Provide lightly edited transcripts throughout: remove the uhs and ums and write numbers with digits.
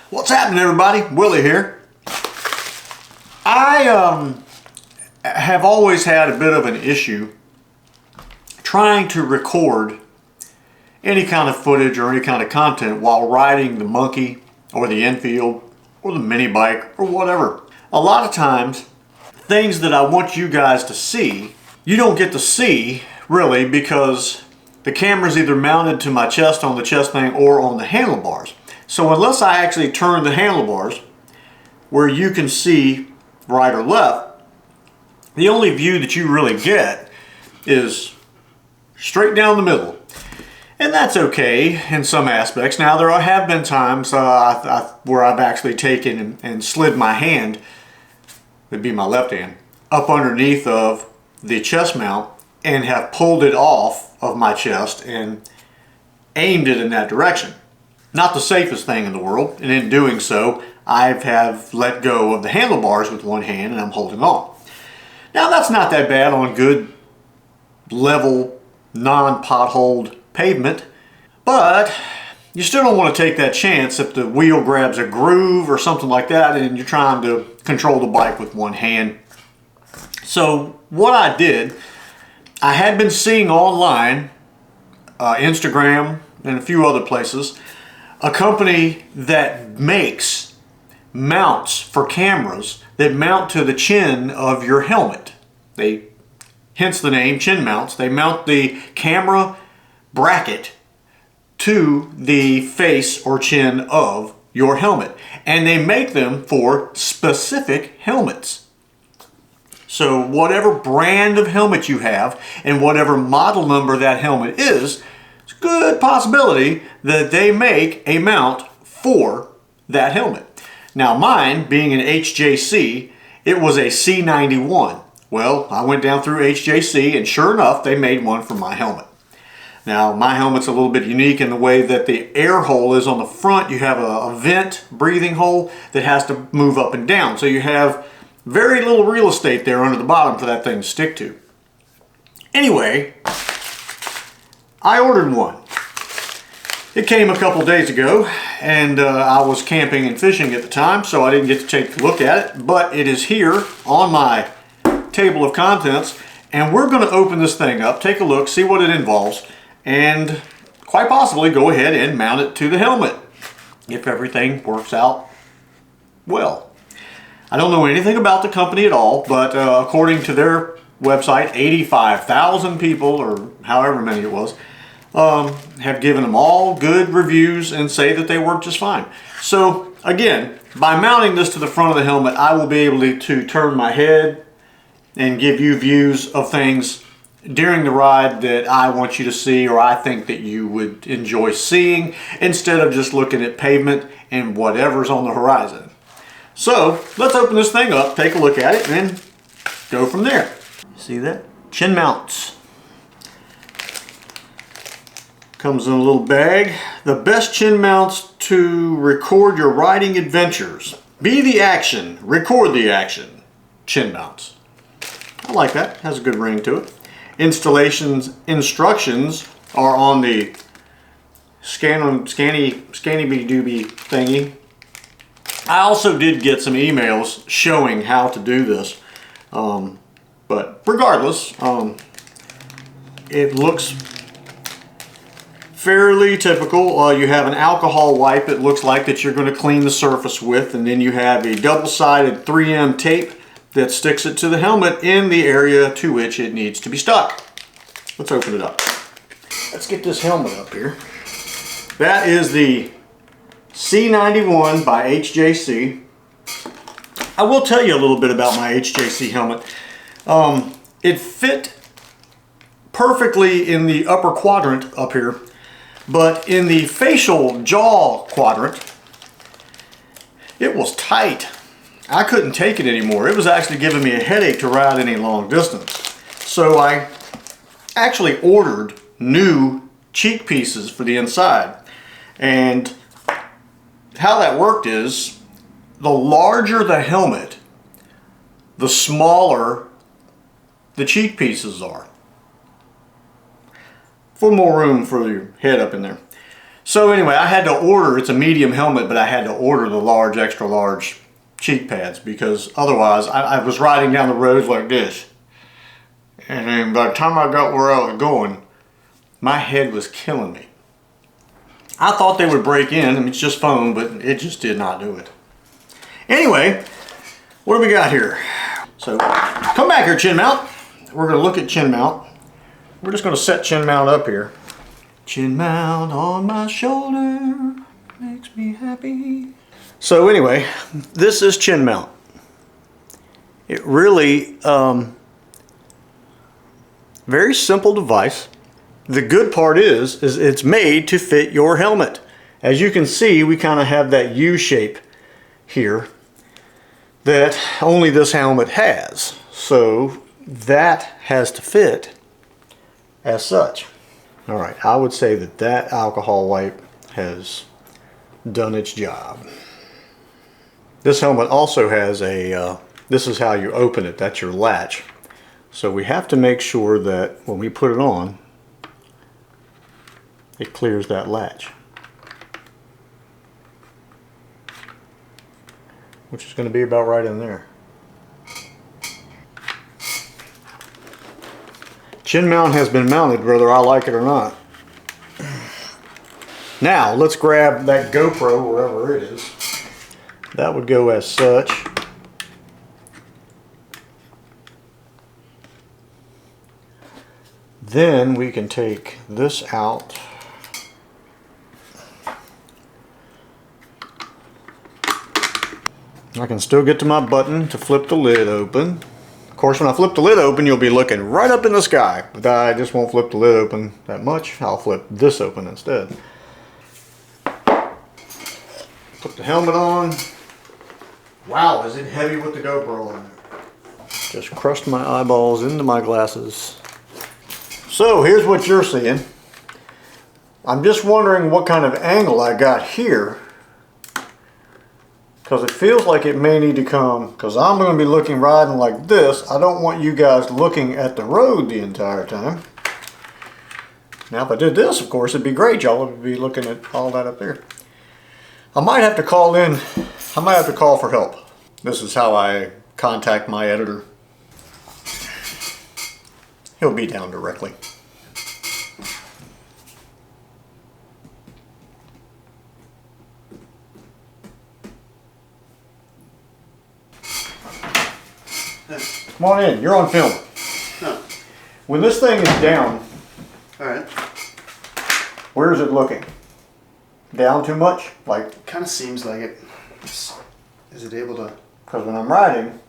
What's happening, everybody? Willie here. I have always had a bit of an issue trying to record any kind of footage or any kind of content while riding the monkey or the Enfield or the mini bike or whatever. A lot of times, things that I want you guys to see, you don't get to see really because the camera's either mounted to my chest on the chest thing or on the handlebars. So unless I actually turn the handlebars where you can see right or left, the only view that you really get is straight down the middle. And that's okay in some aspects. Now there have been times where I've actually taken and slid my hand, would be my left hand, up underneath of the chest mount and have pulled it off of my chest and aimed it in that direction. Not the safest thing in the world, and in doing so, I have let go of the handlebars with one hand and I'm holding on. Now that's not that bad on good, level, non-potholed pavement, but you still don't want to take that chance if the wheel grabs a groove or something like that and you're trying to control the bike with one hand. So what I did, I had been seeing online, Instagram and a few other places, a company that makes mounts for cameras that mount to the chin of your helmet. Hence the name, chin mounts. They mount the camera bracket to the face or chin of your helmet. And they make them for specific helmets. So whatever brand of helmet you have and whatever model number that helmet is, it's a good possibility that they make a mount for that helmet. Now mine, being an HJC, it was a C91. Well, I went down through HJC and sure enough, they made one for my helmet. Now my helmet's a little bit unique in the way that the air hole is on the front. You have a vent breathing hole that has to move up and down. So you have very little real estate there under the bottom for that thing to stick to. Anyway, I ordered one. It came a couple days ago and I was camping and fishing at the time, so I didn't get to take a look at it, but it is here on my table of contents and we're going to open this thing up, take a look, see what it involves, and quite possibly go ahead and mount it to the helmet if everything works out well. I don't know anything about the company at all, but according to their website, 85,000 people, or however many it was, have given them all good reviews and say that they work just fine. So again, by mounting this to the front of the helmet, I will be able to turn my head and give you views of things during the ride that I want you to see or I think that you would enjoy seeing instead of just looking at pavement and whatever's on the horizon. So let's open this thing up, take a look at it, and go from there. See that? Chin mounts. Comes in a little bag. The best chin mounts to record your riding adventures. Be the action, record the action. Chin mounts. I like that, has a good ring to it. Installations instructions are on the scanny doobie thingy. I also did get some emails showing how to do this, but regardless, it looks fairly typical. You have an alcohol wipe, it looks like, that you're going to clean the surface with, and then you have a double-sided 3M tape that sticks it to the helmet in the area to which it needs to be stuck. Let's open it up. Let's get this helmet up here. That is the C91 by HJC. I will tell you a little bit about my HJC helmet. It fit perfectly in the upper quadrant up here, but in the facial jaw quadrant, it was tight. I couldn't take it anymore. It was actually giving me a headache to ride any long distance. So I actually ordered new cheek pieces for the inside. And how that worked is, the larger the helmet, the smaller the cheek pieces are, for more room for your head up in there. So anyway, I had to order, it's a medium helmet, but I had to order the large, extra large cheek pads because otherwise I was riding down the roads like this. And then by the time I got where I was going, my head was killing me. I thought they would break in. I mean, it's just foam, but it just did not do it. Anyway, what do we got here? So, come back here, chin mount. We're going to look at chin mount. We're just going to set chin mount up here. Chin mount on my shoulder makes me happy. So anyway, this is chin mount. It really, very simple device. The good part is it's made to fit your helmet. As you can see, we kind of have that U shape here that only this helmet has. So that has to fit as such. All right, I would say that that alcohol wipe has done its job. This helmet also has a, this is how you open it, that's your latch. So we have to make sure that when we put it on, it clears that latch. Which is going to be about right in there. Chin mount has been mounted whether I like it or not. Now let's grab that GoPro wherever it is. That would go as such. Then we can take this out. I can still get to my button to flip the lid open. Of course, when I flip the lid open, you'll be looking right up in the sky. But I just won't flip the lid open that much. I'll flip this open instead. Put the helmet on. Wow, is it heavy with the GoPro on there. Just crushed my eyeballs into my glasses. So here's what you're seeing. I'm just wondering what kind of angle I got here, because it feels like it may need to come, because I'm going to be riding like this. I don't want you guys looking at the road the entire time. Now if I did this, of course, it'd be great. Y'all would be looking at all that up there. I might have to call in, I might have to call for help. This is how I contact my editor. He'll be down directly. Come on in, you're on film. Huh. When this thing is down, Alright. where is it looking? Down too much? Like, Kind of seems like it. Is it able to... because when I'm riding,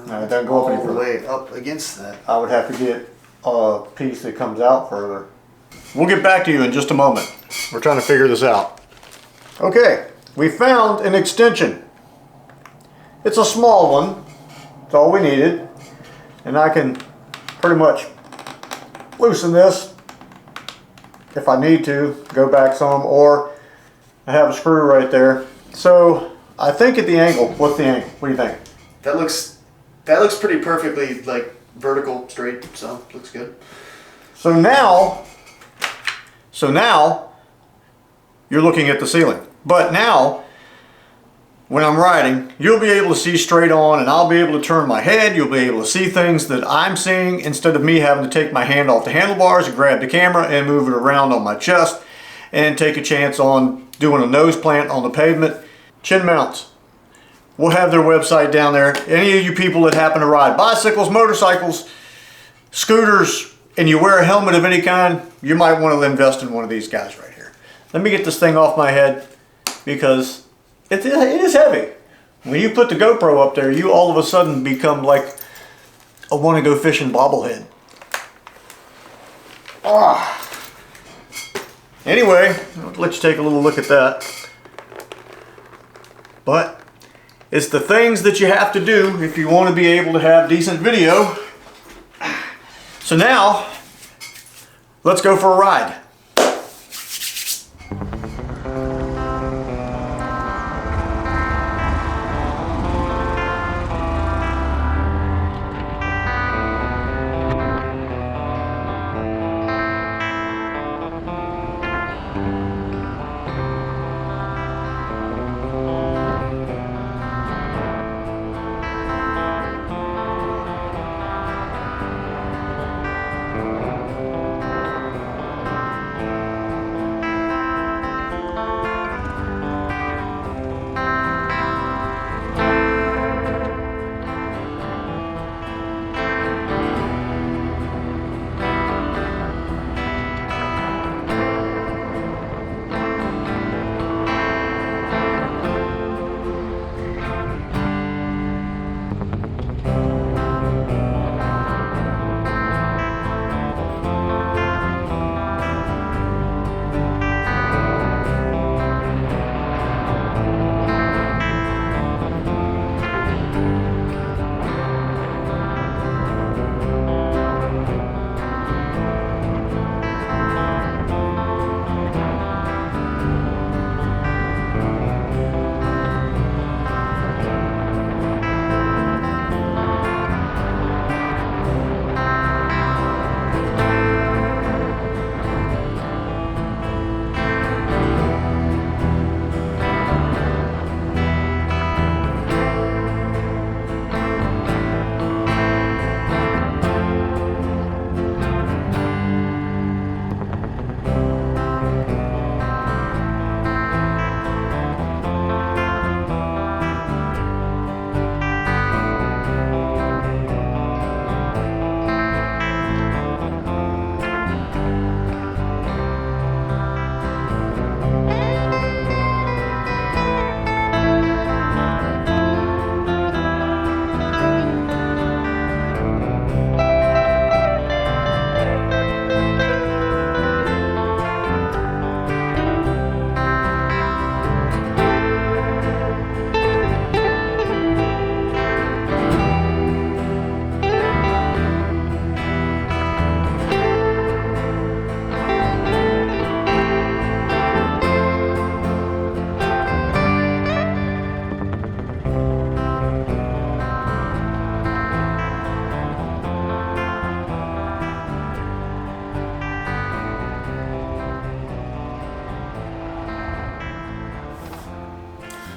No, it doesn't go up any all the further. way up against that. I would have to get a piece that comes out further. We'll get back to you in just a moment. We're trying to figure this out. Okay, we found an extension. It's a small one. It's all we needed. And I can pretty much loosen this if I need to, go back some, or I have a screw right there. So I think at the angle, what's the angle? What do you think? That looks pretty perfectly like vertical, straight, so looks good. So now you're looking at the ceiling. But now, when I'm riding, you'll be able to see straight on, and I'll be able to turn my head. You'll be able to see things that I'm seeing instead of me having to take my hand off the handlebars and grab the camera and move it around on my chest and take a chance on doing a nose plant on the pavement. Chin mounts. We'll have their website down there. Any of you people that happen to ride bicycles, motorcycles, scooters, and you wear a helmet of any kind, you might want to invest in one of these guys right here. Let me get this thing off my head because it is heavy. When you put the GoPro up there, you all of a sudden become like a wanna go fishing bobblehead. Anyway, I'll let you take a little look at that. But it's the things that you have to do if you want to be able to have decent video. So now, let's go for a ride.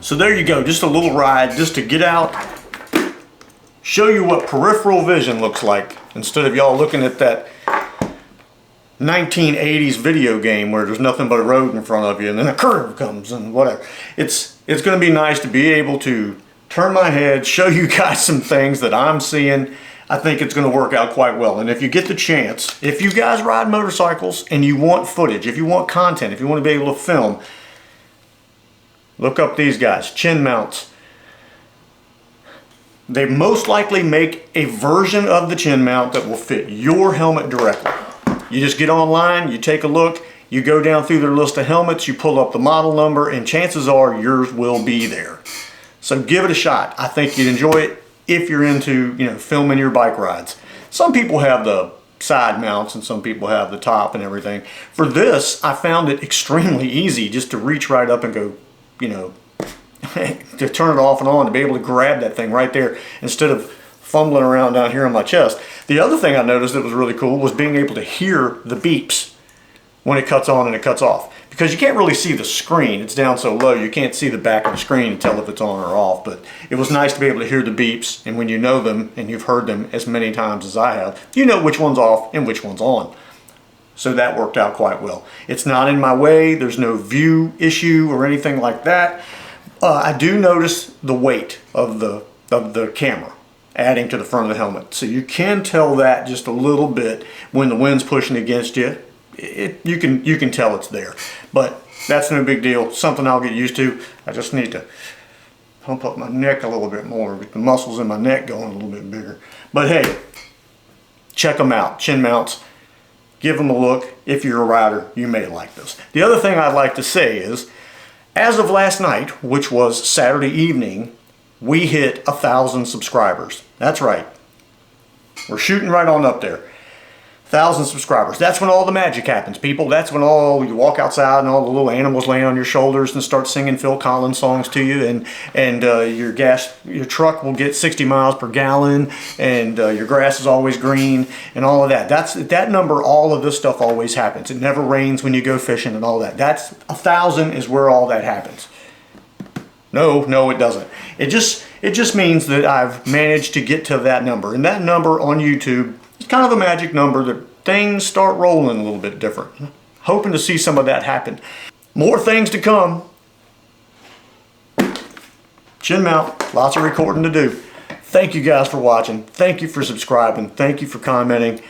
So there you go, just a little ride just to get out, show you what peripheral vision looks like instead of y'all looking at that 1980s video game where there's nothing but a road in front of you and then a curve comes and whatever. It's going to be nice to be able to turn my head, show you guys some things that I'm seeing. I think it's going to work out quite well. And if you get the chance, if you guys ride motorcycles and you want footage, if you want content, if you want to be able to film, look up these guys, chin mounts. They most likely make a version of the chin mount that will fit your helmet directly. You just get online, you take a look, you go down through their list of helmets, you pull up the model number, and chances are yours will be there. So give it a shot. I think you'd enjoy it if you're into, filming your bike rides. Some people have the side mounts and some people have the top and everything. For this, I found it extremely easy just to reach right up and go, to turn it off and on, to be able to grab that thing right there instead of fumbling around down here on my chest. The other thing I noticed that was really cool was being able to hear the beeps when it cuts on and it cuts off. Because you can't really see the screen, it's down so low, you can't see the back of the screen and tell if it's on or off. But it was nice to be able to hear the beeps, and when you know them and you've heard them as many times as I have, you know which one's off and which one's on. So that worked out quite well. It's not in my way, there's no view issue or anything like that. I do notice the weight of the camera adding to the front of the helmet. So you can tell that just a little bit when the wind's pushing against you. You can tell it's there. But that's no big deal. Something I'll get used to. I just need to pump up my neck a little bit more, get the muscles in my neck going a little bit bigger. But hey, check them out, chin mounts. Give them a look. If you're a rider, you may like this. The other thing I'd like to say is, as of last night, which was Saturday evening, we hit 1,000 subscribers. That's right. We're shooting right on up there. 1,000 subscribers. That's when all the magic happens, people. That's when you walk outside and all the little animals lay on your shoulders and start singing Phil Collins songs to you, and your truck will get 60 miles per gallon, and your grass is always green, and all of that. That's that number. All of this stuff always happens. It never rains when you go fishing and all that. That's 1,000 is where all that happens. No, it doesn't. It just means that I've managed to get to that number, and that number on YouTube, it's kind of a magic number that things start rolling a little bit different. Hoping to see some of that happen. More things to come. Chin mount, lots of recording to do. Thank you guys for watching. Thank you for subscribing. Thank you for commenting.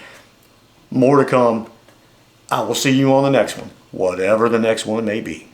More to come. I will see you on the next one, whatever the next one may be.